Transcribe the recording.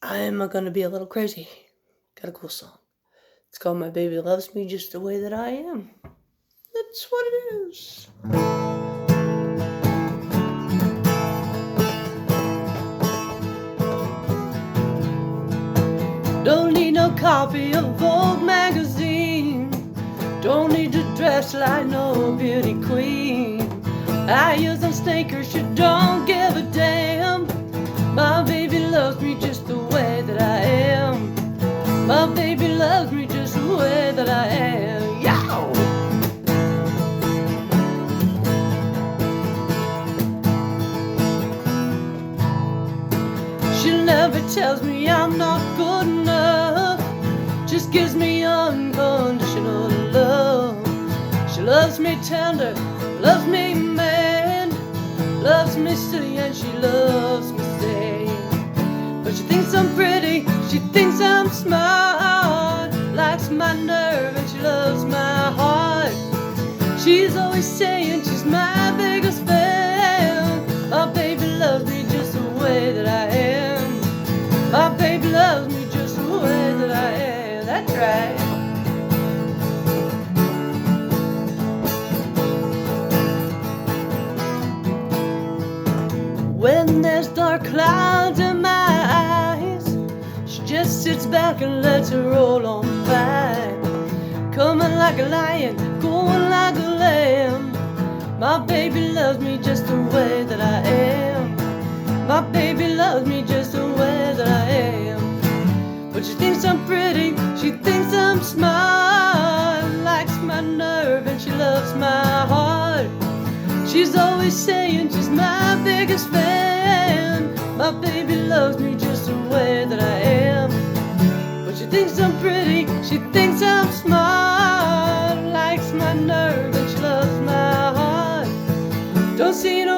I'm gonna be a little crazy. Got a cool song. It's called My Baby Loves Me Just the Way That I Am. That's what it is. Don't need no copy of Vogue magazine. Don't need to dress like no beauty queen. I use them sneakers, she don't give a damn. My baby loves me just the way that I am. My baby loves me just the way that I am. Yow! She never tells me I'm not good enough, just gives me unconditional love. She loves me tender, loves me man, loves me silly and she loves me sane. But she thinks I'm pretty, she thinks I'm smart, likes my nerve and she loves my heart. She's always saying she's my biggest fan. My baby loves me just the way that I am. My baby loves me just the way that I am. That's right. When there's dark clouds in my eyes, she just sits back and lets her roll on by. Coming like a lion, going like a lamb. My baby loves me just the way that I am. My baby loves me just the way that I am. But she thinks I'm pretty, she thinks I'm smart, likes my nerve and she loves my heart. She's always saying she's my biggest fan. My baby loves me just the way that I am. But she thinks I'm pretty, she thinks I'm smart, likes my nerve and she loves my heart. Don't see no